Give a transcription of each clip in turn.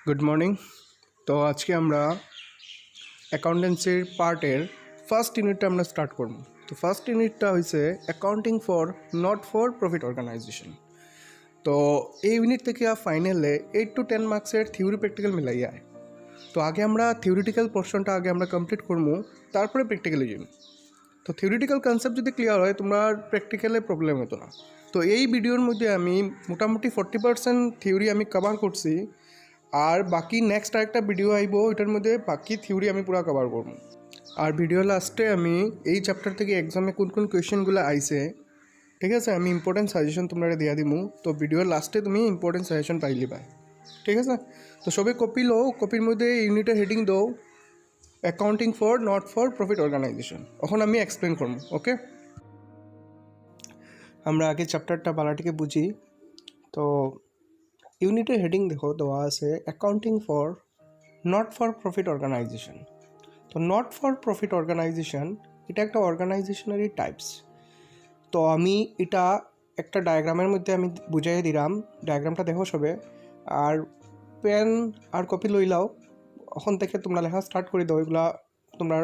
Good morning. তো আজকে আমরা অ্যাকাউন্টেন্সির পার্টের ফার্স্ট ইউনিটটা আমরা স্টার্ট করব। তো ফার্স্ট ইউনিটটা হয়েছে accounting for not for profit organisation. তো এই ইউনিট থেকে ফাইনালে 8 to 10 মার্কসের থিওরি প্র্যাকটিক্যাল মিলাই যায়। তো আগে আমরা থিওরিটিক্যাল পোর্শনটা আগে আমরা কমপ্লিট করবো, তারপরে প্র্যাকটিক্যালে যাই। তো থিওরিটিক্যাল কনসেপ্ট যদি ক্লিয়ার হয় তোমার প্র্যাকটিক্যালে প্রবলেম হতো না। তো এই ভিডিওর মধ্যে আমি মোটামুটি 40% থিওরি আমি কভার করছি, আর বাকি নেক্সট আরেকটা ভিডিও আইব, এটার মধ্যে বাকি থিওরি আমি পুরো কভার করব। আর ভিডিও লাস্টে আমি এই চ্যাপ্টার থেকে এক্সামে কোন কোন কোয়েশ্চেনগুলো আইছে, ঠিক আছে, আমি ইম্পর্টেন্ট সাজেশন তোমরা দিয়া দিমু। তো ভিডিওর লাস্টে তুমি ইম্পর্টেন্ট সাজেশন পাইলি পাই, ঠিক আছে। তো সবাই কপি লো, কপির মধ্যে ইউনিটের হেডিং দাও accounting for not for profit organisation. এখন আমি এক্সপ্লেন করব, ওকে। আমরা আগে চ্যাপ্টারটা বালাটিকে বুঝি। তো ইউনিটের হেডিং দেখো দেওয়া আছে accounting for not for profit organisation. তো নট ফর প্রফিট অর্গানাইজেশন এটা একটা অর্গানাইজেশনারি টাইপস। তো আমি এটা একটা ডায়াগ্রামের মধ্যে আমি বুঝাই দিলাম, ডায়াগ্রামটা দেখো সবে, আর পেন আর কপি লইলাও। এখন থেকে তোমরা লেখা স্টার্ট করে দাও, এগুলা তোমার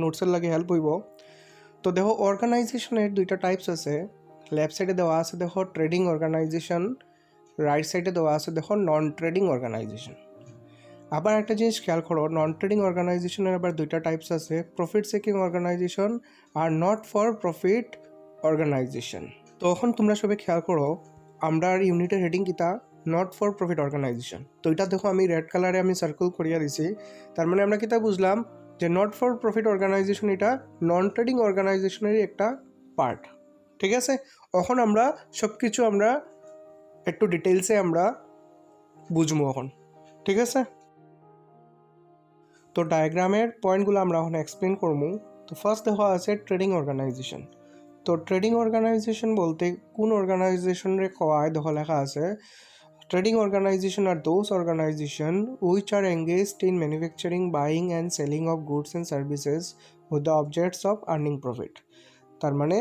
নোটসের লাগে হেল্প হইব। তো দেখো অর্গানাইজেশনের দুইটা টাইপস আছে। লেফট সাইডে দেওয়া আছে দেখো ট্রেডিং অর্গানাইজেশন, রাইট সাইডে দেওয়া আছে দেখো নন ট্রেডিং অর্গানাইজেশন। আবার একটা জিনিস খেয়াল করো, নন ট্রেডিং অর্গানাইজেশনের আবার দুইটা টাইপস আছে, প্রফিট সিকিং অর্গানাইজেশন আর নট ফর প্রফিট অর্গানাইজেশন। তো এখন তোমরা সবাই খেয়াল করো, আমরা ইউনিটের হেডিং কিতা নট ফর প্রফিট অর্গানাইজেশন। তো এটা দেখো আমি রেড কালারে আমি সার্কেল করিয়া দিছি, তার মানে আমরা কিতা বুঝলাম যে নট ফর প্রফিট অর্গানাইজেশন এটা নন ট্রেডিং অর্গানাইজেশনেরই একটা পার্ট, ঠিক আছে। এখন আমরা সব কিছু আমরা একটু ডিটেলসে আমরা বুঝবো এখন, ঠিক আছে। তো ডায়াগ্রামের পয়েন্টগুলো আমরা এখন এক্সপ্লেন করবো। তো ফার্স্ট দেখা আছে ট্রেডিং অর্গানাইজেশন। তো ট্রেডিং অর্গানাইজেশন বলতে কোন অর্গানাইজেশনের কয় দেখা লেখা আছে, trading organisation R those organisation which are engaged in manufacturing, buying and selling of goods and services with the objects of earning profit. তার মানে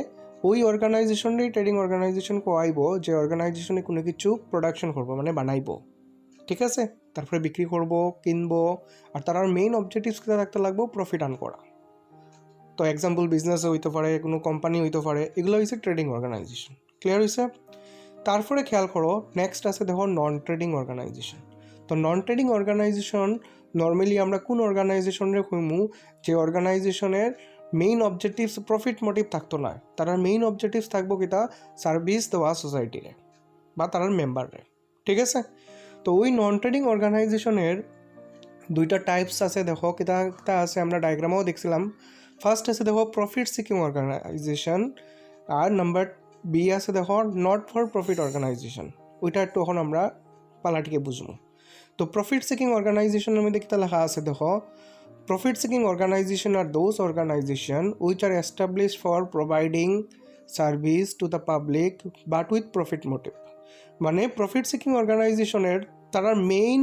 ওই অর্গানাইজেশনেরই ট্রেডিং অর্গানাইজেশন কোয়াইব যে অর্গানাইজেশনে কোনো কিছু প্রোডাকশন করবো, মানে বানাইবো, ঠিক আছে, তারপরে বিক্রি করব, কিনবো, আর তার মেইন অবজেক্টিভস কী থাকতে লাগবো, প্রফিট আর্ন করা। তো এক্সাম্পল বিজনেস হইতে পারে, কোনো কোম্পানি হইতে পারে, এগুলো হচ্ছে ট্রেডিং অর্গানাইজেশন। ক্লিয়ার হয়েছে? তারপরে খেয়াল করো নেক্সট আছে দেখো নন ট্রেডিং অর্গানাইজেশন। তো নন ট্রেডিং অর্গানাইজেশন নর্মালি আমরা কোন অর্গানাইজেশনের কইমু যে অর্গানাইজেশনের মেইন অবজেক্টিভস প্রফিট মোটিভ থাকতো না, তার মেইন অবজেক্টিভস থাকবো কিতা সার্ভিস দেওয়া সোসাইটিরে বা তার মেম্বাররে, ঠিক আছে। তো ওই নন ট্রেডিং অর্গানাইজেশনের দুইটা টাইপস আছে দেখো, কিতা কিতা আছে আমরা ডায়াগ্রামেও দেখছিলাম। ফার্স্ট আছে দেখো প্রফিট সিকিং অর্গানাইজেশন, আর নাম্বার বি আছে দেখো নট ফর প্রফিট অর্গানাইজেশন। ওইটা একটু এখন আমরা পালাটিকে বুঝবো। তো প্রফিট সিকিং অর্গানাইজেশনের মধ্যে কিতা লেখা আছে দেখো, profit seeking organisation R those organisation which are established for providing service to the public but with profit motive. মানে প্রফিট সিকিং অর্গানাইজেশনের তার মেইন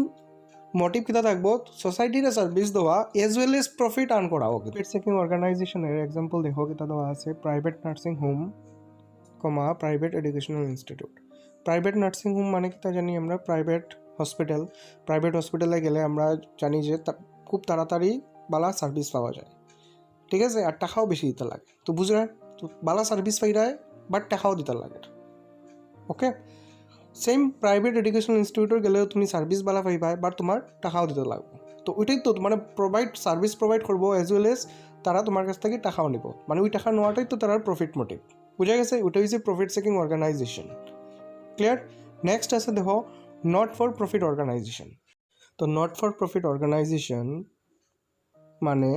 মোটিভ কিতা থাকবো সোসাইটিরে সার্ভিস দেওয়া as well as profit earn করা। ওকে, প্রফিট সিকিং অর্গানাইজেশনের example দেখো কিতা দেওয়া আছে, private nursing home comma private educational institute. Private nursing home মানে কিতা জানি আমরা প্রাইভেট হসপিটাল। প্রাইভেট হসপিটালে গেলে আমরা জানি যে খুব তাড়াতাড়ি বালা সার্ভিস পাওয়া যায়, ঠিক আছে, আর টাকাও বেশি দিতে লাগে। তো বুঝলেন, তো বালা সার্ভিস পাই যায় বাট টাকাও দিতে লাগে, ওকে। সেম প্রাইভেট এডুকেশনাল ইনস্টিটিউটে গেলেও তুমি সার্ভিস বালা পাইবা বাট তোমার টাকাও দিতে লাগবে। তো ওইটাই তো মানে সার্ভিস প্রোভাইড করবো এজ ওয়েল এজ তারা তোমার কাছ থেকে টাকাও নিব, মানে ওই টাকা নেওয়াটাই তো তার প্রফিট মোটিভ। বুঝা গেছে? ওইটা হচ্ছে profit seeking organisation. Clear? Next আছে দেখো নট ফর প্রফিট অর্গানাইজেশন। তো নট ফর প্রফিট অর্গানাইজেশন মানে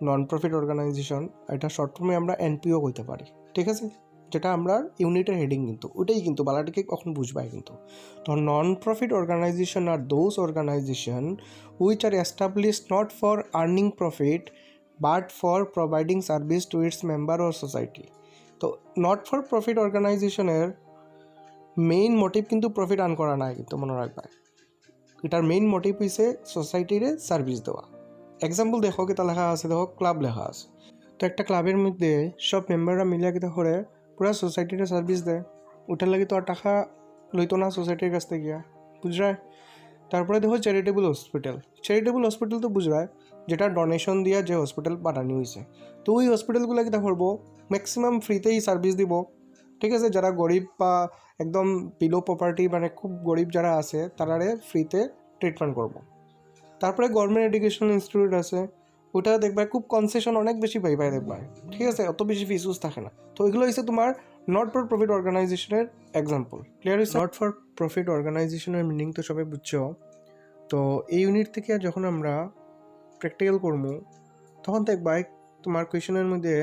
নন প্রফিট অর্গানাইজেশন, এটা শর্ট ফর্মে আমরা এনপিও কইতে পারি, ঠিক আছে, যেটা আমরা ইউনিটের হেডিং কিন্তু ওটাই কিন্তু বালাটিকে কখন বুঝবাই কিন্তু। তো non profit organisation R those organisation which are established not for earning profit but for providing service to its member or society. তো নট ফর প্রফিট অর্গানাইজেশনের মেইন মোটিভ কিন্তু প্রফিট আর্ন করা নাই, কিন্তু মনে রাখবা এটার মেইন মোটিভ হইছে সোসাইটিরে সার্ভিস দেওয়া। এক্সাম্পল দেখো কিতা লেখা আছে দেখো, ক্লাব লেখা আছে। তো একটা ক্লাবের মধ্যে সব মেম্বাররা মিলিয়া কিতা করে পুরা সোসাইটিরে সার্ভিস দেয়, ওটার লাগে তো আর টাকা লইতো না সোসাইটির কাছ থেকে গিয়া, বুঝরা। তারপরে দেখো চ্যারিটেবল হসপিটাল। চ্যারিটেবল হসপিটাল তো বুঝবাই, যেটা ডোনেশন দিয়া যে হসপিটাল বানানো হয়েছে। তো ওই হসপিটালগুলো কীটা করবো, ম্যাক্সিমাম ফ্রিতেই সার্ভিস দিব, ঠিক আছে। যারা গরিব বা একদম বিলো প্রপার্টি মানে খুব গরিব যারা আছে তারারে ফ্রিতে ট্রিটমেন্ট করব। তারপরে গভর্নমেন্ট এডুকেশনাল ইনস্টিটিউট আছে, ওটা দেখবা খুব কনসেশন অনেক বেশি পাইবাই দেখবা, ঠিক আছে, অত বেশি ফিসুস থাকে না। তো এগুলো হচ্ছে তোমার নট ফর প্রফিট অর্গানাইজেশনের এক্সাম্পল। ক্লিয়ার হয়েছে? নট ফর প্রফিট অর্গানাইজেশনের মিনিং তো সবাই বুঝছো। তো এই ইউনিট থেকে যখন আমরা প্র্যাকটিক্যাল করবো তখন দেখবা তোমার কোয়েশনের মধ্যে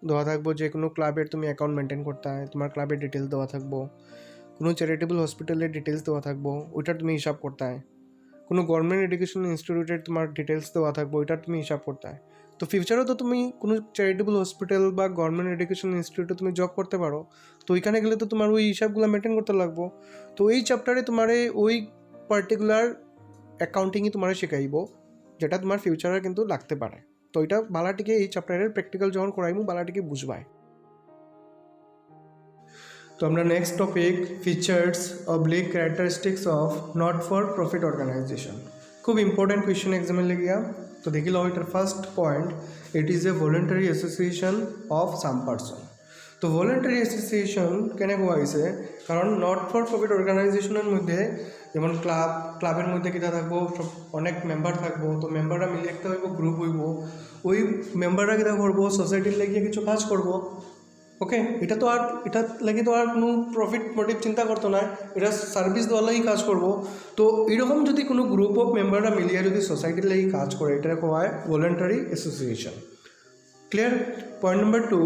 দেওয়া থাকবো যে কোনো ক্লাবের তুমি অ্যাকাউন্ট মেনটেন করতে হয়, তোমার ক্লাবের ডিটেলস দেওয়া থাকবো, কোনো চ্যারিটেবল হসপিটালের ডিটেলস দেওয়া থাকবো, ওইটার তুমি হিসাব করতে হয়, কোনো গভর্নমেন্ট এডুকেশনাল ইনস্টিটিউটের তোমার ডিটেলস দেওয়া থাকবো, ওইটার তুমি হিসাব করতে হয়। তো ফিউচারেও তো তুমি কোনো চ্যারিটেবল হসপিটাল বা গভর্নমেন্ট এডুকেশনাল ইনস্টিটিউটে তুমি জব করতে পারো, তো ওইখানে গেলে তো তোমার ওই হিসাবগুলো মেনটেন করতে লাগবো। তো এই চ্যাপ্টারে তোমার ওই পার্টিকুলার অ্যাকাউন্টিংই তোমার শেখাইব, যেটা তোমার ফিউচারে কিন্তু লাগতে পারে। তো এটা বালাটিকে এই চ্যাপ্টারের প্র্যাকটিক্যাল যখন করাইমু বালাটিকে বুঝবাই। তো আমরা নেক্সট টপিক ফিচার্স অবলিক characteristics of not for profit organisation. খুব ইম্পর্টেন্ট কোয়েশ্চেন এক্সামে লেগিয়া। তো দেখি লো এটার first point, it is a voluntary association of some person. তো ভলেন্টারি অ্যাসোসিয়েশন কেন কোয়া হয়েছে, কারণ নট ফর প্রফিট অর্গানাইজেশনের মধ্যে যেমন ক্লাবের মধ্যে কিটা থাকবো, সব অনেক মেম্বার থাকবো, তো মেম্বাররা মিলে একটা হইব গ্রুপ হইব, ওই মেম্বাররা কিটা করবো সোসাইটির লেগে কিছু কাজ করবো। ওকে, এটা তো আর এটা লাগে তো আর কোনো প্রফিট মোটিভ চিন্তা করতো না, এটা সার্ভিস দেওয়ার কাজ করব। তো এরকম যদি কোনো গ্রুপ অফ মেম্বাররা মিলিয়ে যদি সোসাইটির লাগে কাজ করে, এটা কোয়া হয় voluntary association. Clear? Point number 2,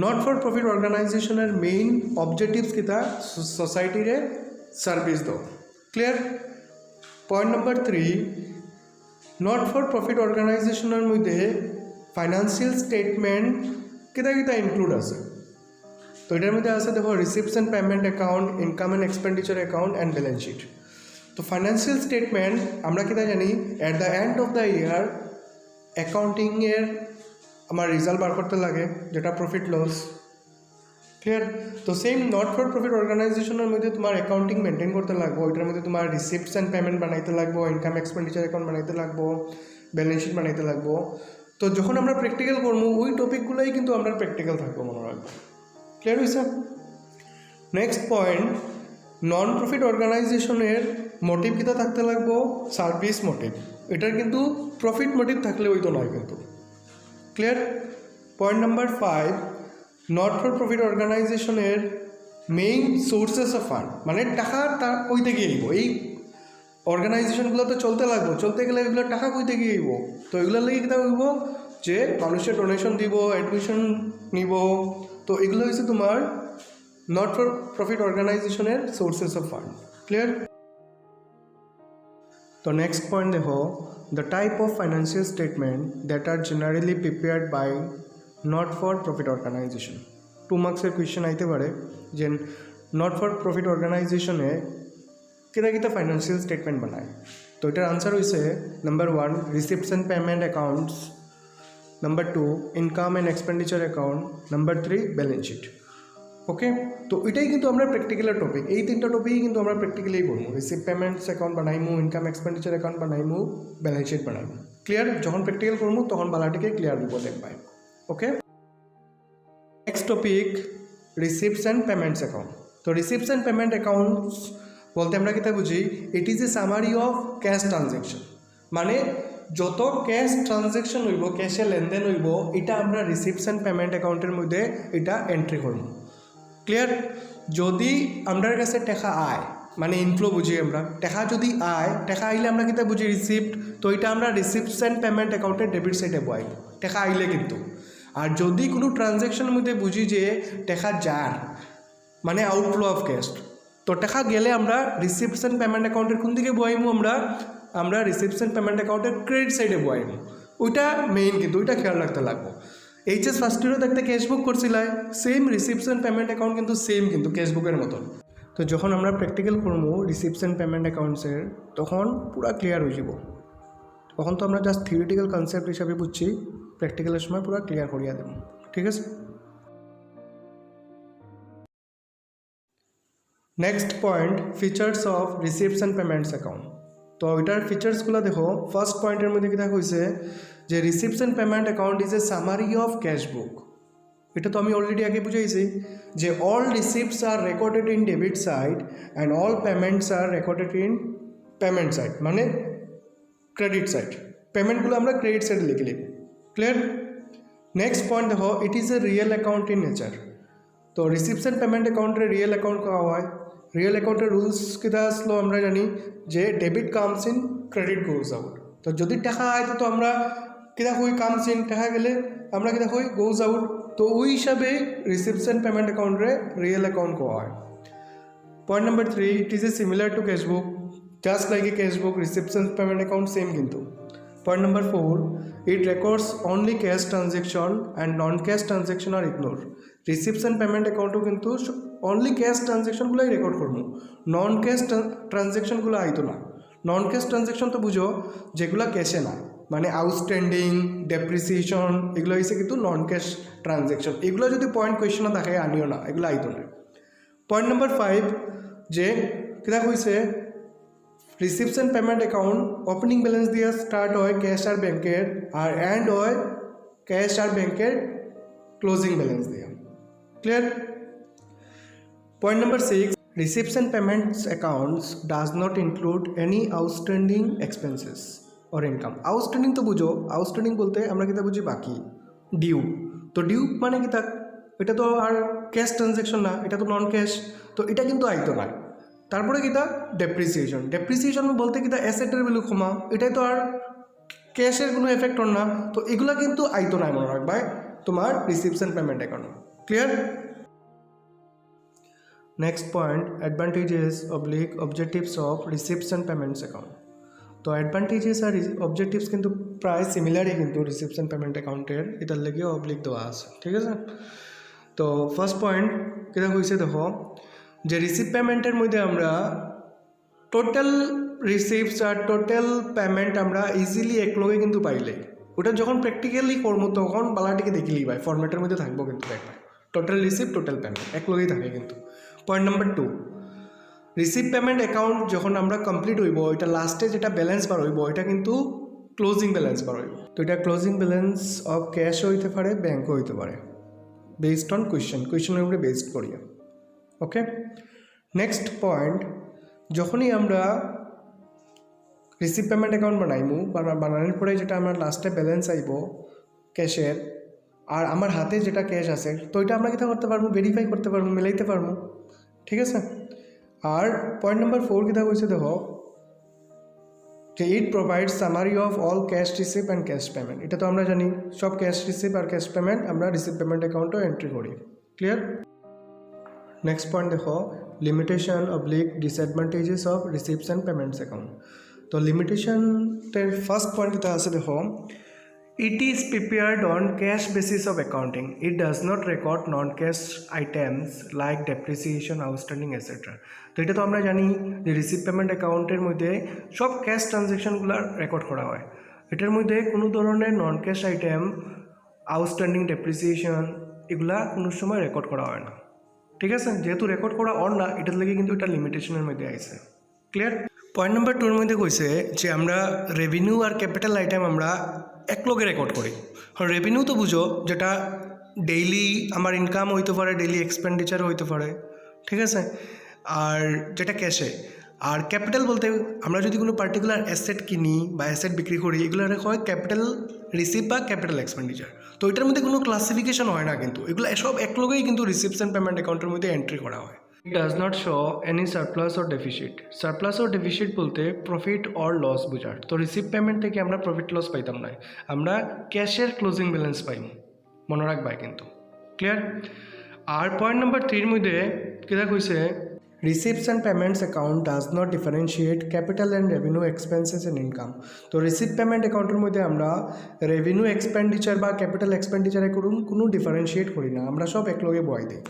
not for profit অর্গানাইজেশনের মেইন অবজেক্টিভস কিতা, সোসাইটিরে সার্ভিস দাও। Clear? Point number 3, not for profit অর্গানাইজেশনের মধ্যে ফাইন্যান্সিয়াল স্টেটমেন্ট কিতা কিতা ইনক্লুড আছে। তো এটার মধ্যে আছে দেখো receipts and payment account, income and expenditure account and balance sheet. তো ফাইন্যান্সিয়াল স্টেটমেন্ট আমরা কিতা জানি, at the end of the year অ্যাকাউন্টিংয়ের আমার রেজাল্ট বার করতে লাগে, যেটা প্রফিট লস। ক্লিয়ার? তো সেম নট ফর প্রফিট অর্গানাইজেশনের মধ্যে তোমার অ্যাকাউন্টিং মেনটেন করতে লাগবো, ওইটার মধ্যে তোমার রিসিপ্টস অ্যান্ড পেমেন্ট বানাইতে লাগবো, ইনকাম এক্সপেন্ডিচার অ্যাকাউন্ট বানাইতে লাগবো, ব্যালেন্স শিট বানাইতে লাগবো। তো যখন আমরা প্র্যাকটিক্যাল করবো ওই টপিকগুলোই কিন্তু আমরা প্র্যাকটিক্যাল থাকবো, মনে রাখবো। ক্লিয়ার হয়েছে? নেক্সট পয়েন্ট, নন প্রফিট অর্গানাইজেশনের মোটিভ কিতা থাকতে লাগবো, সার্ভিস মোটিভ। এটার কিন্তু প্রফিট মোটিভ থাকলে ওই তো নয় কিন্তু। Clear? Point number 5, not for profit অর্গানাইজেশনের মেইন সোর্সেস অফ ফান্ড, মানে টাকা তা কই থেকে আইব, এই অর্গানাইজেশনগুলো তো চলতে লাগবো, চলতে গেলে এগুলো টাকা কই থেকে আইব। তো এগুলোর লাগে কিতা হইব, যে মানুষের ডোনেশন দিব, অ্যাডমিশন নিব। তো এগুলো হচ্ছে তোমার নট ফর প্রফিট অর্গানাইজেশনের সোর্সেস অফ ফান্ড। ক্লিয়ার? তো নেক্সট পয়েন্ট দেখো, the type of financial statement that are generally prepared by not for profit organisation. 2 মার্কসের কোয়েশ্চেন আইতে পারে যে নট ফর প্রফিট অর্গানাইজেশনে কিতা কিতা ফাইন্যান্সিয়াল স্টেটমেন্ট বানায়। তো এটার আনসার হয়েছে number 1, receipts and payment accounts, number 2, income and expenditure account, number 3, balance sheet. Okay, তো এটাই কিন্তু আমরা প্র্যাকটিক্যালের টপিক, এই 3টা টপিকই কিন্তু আমরা প্র্যাকটিক্যালি করবো। রিসিপ্ট পেমেন্টস অ্যাকাউন্ট বানাইমু, ইনকাম এক্সপেন্ডিচার অ্যাকাউন্ট বানাইমু, ব্যালেন্স শিট বানাইমু। ক্লিয়ার? যখন প্র্যাকটিক্যাল করবো তখন বালাটিকে ক্লিয়ার দিব দেখবাই। Okay, next topic receipts and payments account. তো রিসিপ্টস অ্যান্ড পেমেন্ট অ্যাকাউন্টস বলতে আমরা কিতা বুঝি, it is a summary of cash transaction, মানে যত ক্যাশ ট্রানজ্যাকশন হইব, ক্যাশে লেনদেন হইব, এটা আমরা রিসিপ্টস অ্যান্ড পেমেন্ট অ্যাকাউন্টের মধ্যে এটা এন্ট্রি করব। ক্লিয়ার? যদি আমার কাছে টাকা আয়, মানে ইনফ্লো বুঝি আমরা, টাকা যদি আয়, টাকা আইলে আমরা কিতা বুঝি, রিসিপ্ট। তো এটা আমরা রিসিপ্টস অ্যান্ড পেমেন্ট অ্যাকাউন্টের ডেবিট সাইডে বয়াইব, টাকা আইলে কিন্তু। আর যদি কোনো ট্রানজ্যাকশনের মধ্যে বুঝি যে টাকা যার, মানে আউটফ্লো অফ ক্যাশ, তো টাকা গেলে আমরা রিসিপ্টস অ্যান্ড পেমেন্ট অ্যাকাউন্টের কোন দিকে বয়াইমু, আমরা রিসিপ্টস অ্যান্ড পেমেন্ট অ্যাকাউন্টের ক্রেডিট সাইডে বয়াইমু। ওইটা মেইন, কিন্তু ওইটা খেয়াল রাখতে লাগবো। এইচএস ফার্স্ট ইয়ারও একটা ক্যাশবুক করছিলাম, same receipts and payment account কিন্তু সেম, কিন্তু ক্যাশবুকের মতন। তো যখন আমরা প্র্যাকটিক্যাল করবো রিসিপ্টস অ্যান্ড পেমেন্ট অ্যাকাউন্টসের, তখন পুরা ক্লিয়ার হয়ে যাব। তখন তো আমরা জাস্ট থিওরিটিক্যাল কনসেপ্ট হিসাবে বুঝছি, প্র্যাকটিক্যালের সময় পুরা ক্লিয়ার করিয়া দেব। ঠিক আছে? Next point features of receipts and payments account. তো এটার ফিচার্সগুলো দেখো। ফার্স্ট পয়েন্টের মধ্যে কী হয়েছে যে receipts and payment account is a summary of cash book. এটা তো আমি অলরেডি আগে বুঝাইছি যে all receipts are recorded in debit side and all payments are recorded in payment side, মানে ক্রেডিট সাইড। পেমেন্টগুলো আমরা ক্রেডিট সাইডে লিখে লিখব। ক্লিয়ার? নেক্সট পয়েন্ট দেখো, it is a real account in nature. তো রিসিপ্টস অ্যান্ড পেমেন্ট অ্যাকাউন্টে real account করা হয়। রিয়েল অ্যাকাউন্টের রুলস কিতা আসলো আমরা জানি যে debit comes in credit goes out. তো যদি টাকা হয় তো আমরা কিতা হই কামস ইন, টাকা গেলে আমরা কিতা হই গোজ আউট। তো ওই হিসাবে রিসিপ্টস অ্যান্ড পেমেন্ট অ্যাকাউন্টে রিয়েল অ্যাকাউন্ট করা হয়। Point number 3, it is a similar to cash book, just like a cash book. Receipts and payment account same কিন্তু। Point number 4, it records only cash transaction and non-cash transaction are ignored. Receipts and payment অ্যাকাউন্টও কিন্তু only cash ট্রানজ্যাকশনগুলোই record করবো, নন cash ট্রানজ্যাকশনগুলো আইতো না। নন cash transaction তো বুঝো যেগুলো ক্যাশে না, মানে আউটস্ট্যান্ডিং, ডেপ্রিসিয়েশন, এগুলো হয়েছে কিন্তু নন ক্যাশ ট্রানজ্যাকশন। এগুলো যদি পয়েন্ট কোয়েশনে থাকে আনিও না, এগুলো আইতো না। পয়েন্ট নাম্বার 5, যে কিতা হয়েছে receipts and payment account opening balance দিয়ে স্টার্ট হয় ক্যাশ আর ব্যাংকের, আর এন্ড হয় ক্যাশ আর ব্যাংকের ক্লোজিং ব্যালেন্স দিয়ে। Clear? Point number 6, receipts and payments accounts does not include any outstanding expenses or income. Outstanding তো বুঝো, আউটস্ট্যান্ডিং বলতে আমরা কিতা বুঝি বাকি, ডিউ। তো ডিউ মানে কিতা, এটা তো আর ক্যাশ ট্রানজ্যাকশন না, এটা তো নন ক্যাশ, তো এটা কিন্তু আইতো না। তারপরে কিতা ডেপ্রিসিয়েশন। ডেপ্রিসিয়েশন বলতে কিতা অ্যাসেটের ভ্যালু কমা, এটাই তো আর ক্যাশের কোনো এফেক্ট না, তো এগুলা কিন্তু আইতো না মনে রাখবাই তোমার receipts and payment account. Clear? Next point, advantages oblique objectives of receipts and payments account. তো অ্যাডভান্টেজেস আর অবজেক্টিভস কিন্তু প্রায় সিমিলারই কিন্তু রিসিপ্টস অ্যান্ড পেমেন্ট অ্যাকাউন্টের, এটার লেগে অবলিক দেওয়া আছে। ঠিক আছে? তো ফার্স্ট পয়েন্ট কিতা হয়েছে দেখো, যে রিসিপ্ট পেমেন্টের মধ্যে আমরা টোটাল রিসিপ্টস আর টোটাল পেমেন্ট আমরা ইজিলি একলগে কিন্তু পাইলে, ওটা যখন প্র্যাকটিক্যালি করবো তখন বালাটিকে দেখিলেই ভাই ফরম্যাটের মধ্যে থাকবো কিন্তু একবার টোটাল রিসিপ্ট টোটাল পেমেন্ট একলগেই থাকে কিন্তু। Point number 2, receipt payment account যখন আমরা কমপ্লিট হইব, এটা লাস্টে যেটা ব্যালেন্স বার হইব এটা কিন্তু ক্লোজিং ব্যালেন্স বার হইব। তো এটা ক্লোজিং ব্যালেন্স অফ ক্যাশও হইতে পারে, ব্যাঙ্কও হইতে পারে, বেসড অন কোয়েশ্চেনের উপরে বেসড করিয়া। ওকে? নেক্সট পয়েন্ট, যখনই আমরা রিসিপ্ট পেমেন্ট অ্যাকাউন্ট বানাইমু, বানানোর পরে যেটা আমার লাস্টে ব্যালেন্স আইব ক্যাশের, আর আমার হাতে যেটা ক্যাশ আছে, তো এটা আমরা কিতা করতে পারবো, ভেরিফাই করতে পারবো, মিলাইতে পারবো। ঠিক আছে? আর পয়েন্ট নাম্বার 4 কিতা কইছে দেখো, যে it provide summary of all cash receipt and cash payment. এটা তো আমরা জানি সব ক্যাশ রিসিপ্ট আর ক্যাশ পেমেন্ট আমরা রিসিপ্ট পেমেন্ট অ্যাকাউন্টও এন্ট্রি করি। ক্লিয়ার? নেক্সট পয়েন্ট দেখো, limitation oblique disadvantages of receipts and payments account. তো লিমিটেশনের ফার্স্ট পয়েন্ট যেটা আছে দেখো, it is prepared on cash basis of accounting, it does not record non cash items like depreciation, outstanding etcetera. তো এটা তো আমরা জানি যে রিসিপ্ট পেমেন্ট অ্যাকাউন্টের মধ্যে সব ক্যাশ ট্রানজ্যাকশনগুলো রেকর্ড করা হয়, এটার মধ্যে কোনো ধরনের নন ক্যাশ আইটেম, আউটস্ট্যান্ডিং, ডেপ্রিসিয়েশন এগুলা কোনো সময় রেকর্ড করা হয় না। ঠিক আছে? যেহেতু রেকর্ড করা অন না, এটার লেগে কিন্তু এটা লিমিটেশনের মধ্যে আইছে। ক্লিয়ার? পয়েন্ট নাম্বার 2 মধ্যে কইছে যে আমরা রেভিনিউ আর ক্যাপিটাল আইটেম আমরা একলগে রেকর্ড করি। রেভিনিউ তো বুঝো যেটা ডেইলি আমার ইনকাম হইতে পারে, ডেইলি এক্সপেন্ডিচার হইতে পারে। ঠিক আছে? আর যেটা ক্যাশে। আর ক্যাপিটাল বলতে আমরা যদি কোনো পার্টিকুলার অ্যাসেট কিনি বা অ্যাসেট বিক্রি করি, এগুলো হয় ক্যাপিটাল রিসিপ্ট বা ক্যাপিটাল এক্সপেন্ডিচার। তো এটার মধ্যে কোনো ক্লাসিফিকেশন হয় না কিন্তু, এগুলো সব একলগেই কিন্তু রিসিপ্টস অ্যান্ড পেমেন্ট অ্যাকাউন্টের মধ্যে এন্ট্রি করা হয়। It does not show any surplus or deficit. Surplus or deficit বলতে প্রফিট অর লস বোঝায়। তো রিসিপ্ট পেমেন্ট থেকে আমরা প্রফিট লস পাইতাম না, আমরা ক্যাশের ক্লোজিং ব্যালেন্স পাইম, মনে রাখবাই কিন্তু। ক্লিয়ার? আর পয়েন্ট নাম্বার 3 মধ্যে কিতা কইছে, receipts and payments account does not differentiate capital and revenue expenses and income. তো রিসিপ্ট পেমেন্ট অ্যাকাউন্টের মধ্যে আমরা রেভিনিউ এক্সপেন্ডিচার বা ক্যাপিটাল এক্সপেন্ডিচারে কোনো ডিফারেন্সিয়েট করি না, আমরা সব একলগে বয় দিই।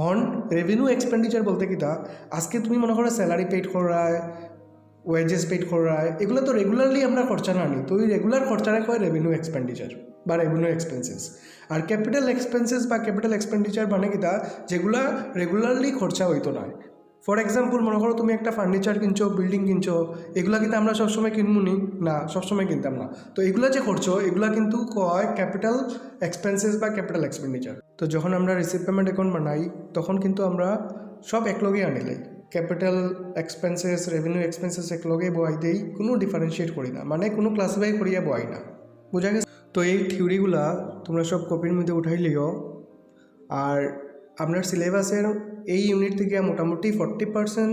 অন রেভিনিউ এক্সপেন্ডিচার বলতে কিতা, আজকে তুমি মনে করো স্যালারি পেড করায়, ওয়েজেস পেড করায়, এগুলো তো রেগুলারলি আমরা খরচা না নিই, তো ওই রেগুলার খরচারে কয় রেভিনিউ এক্সপেন্ডিচার বা রেভিনিউ এক্সপেন্সেস। আর ক্যাপিটাল এক্সপেন্সেস বা ক্যাপিটাল এক্সপেন্ডিচার মানে কিতা, যেগুলা রেগুলারলি খরচা হইতো না, ফর এক্সাম্পল মনে করো তুমি একটা ফার্নিচার কিনছো, বিল্ডিং কিনছো, এগুলা কিন্তু আমরা সবসময় কিনবো নি না, সবসময় কিনতাম না। তো এগুলা যে করছো এগুলা কিন্তু কয় ক্যাপিটাল এক্সপেন্সেস বা ক্যাপিটাল এক্সপেন্ডিচার। তো যখন আমরা রিসিভ পেমেন্ট অ্যাকাউন্ট বানাই তখন কিন্তু আমরা সব একলগে আনিলাই, ক্যাপিটাল এক্সপেন্সেস রেভিনিউ এক্সপেন্সেস একলগে বয়াই দেই, কোনো ডিফারেন্সিয়েট করি না, মানে কোনো ক্লাসিফাই করিয়া বয়াই না। বোঝা গেছে? তো এই থিওরিগুলা তোমরা সব কপির মধ্যে উঠাই লিও। আর আপনার সিলেবাসের এই ইউনিট থেকে মোটামুটি 40%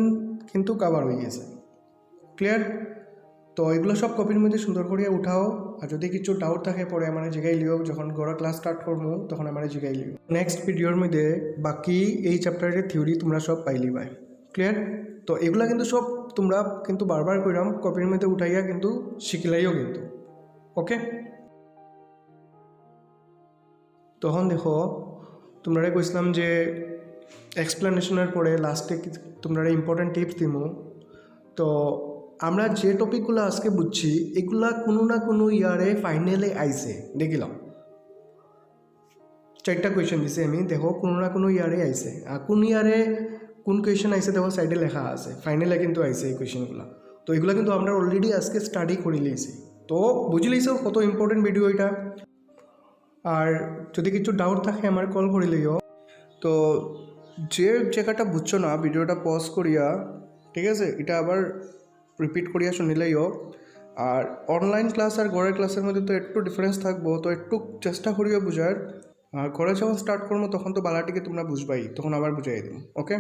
কিন্তু কাভার হয়ে গেছে। ক্লিয়ার? তো এগুলো সব কপির মধ্যে সুন্দর করিয়া উঠাও। আর যদি কিছু ডাউট থাকে পরে আমার জিগাই লিও, যখন গড়া ক্লাস স্টার্ট করবো তখন আমার জিগাই লিও। নেক্সট ভিডিওর মধ্যে বাকি এই চ্যাপ্টারের থিওরি তোমরা সব পাইলি ভাই। ক্লিয়ার? তো এগুলা কিন্তু সব তোমরা কিন্তু বারবার কইরাম কপির মধ্যে উঠাইয়া কিন্তু শিখিলাইও কিন্তু। ওকে? তখন দেখো তোমরা কইছিলাম যে এক্সপ্লেনেশনের পরে লাস্টে তোমরা ইম্পর্টেন্ট টিপস দিব। তো আমরা যে টপিকগুলো আজকে বুঝছি এগুলা কোনো না কোনো ইয়ারে ফাইনালে আইছে, দেখিলাম 4টা কোয়েশ্চেন দিছে আমি, দেখো কোনো না কোনো ইয়ারে আইছে। আর কোন ইয়ারে কোন কোয়েশ্চেন আইছে দেখো সাইডে লেখা আছে, ফাইনালে কিন্তু আইছে এই কোয়েশ্চেনগুলো। তো এগুলো কিন্তু আমরা অলরেডি আজকে স্টাডি করে লিয়েছি। তো বুঝে লিয়েছো কত ইম্পর্টেন্ট ভিডিও এটা। আর যদি কিছু ডাউট থাকে আমার কল করে লিও। তো যে জায়গাটা বুঝছো না ভিডিওটা পজ করিয়া, ঠিক আছে, এটা আবার রিপিট করিয়া শুনিলেইও। আর অনলাইন ক্লাস আর ঘরের ক্লাসের মধ্যে তো একটু ডিফারেন্স থাকবো, তো একটু চেষ্টা করিয়া বুঝার। আর ঘরে যখন স্টার্ট করবো তখন তো বালাটিকে তোমরা বুঝবাই, তখন আবার বুঝাই দিই। ওকে?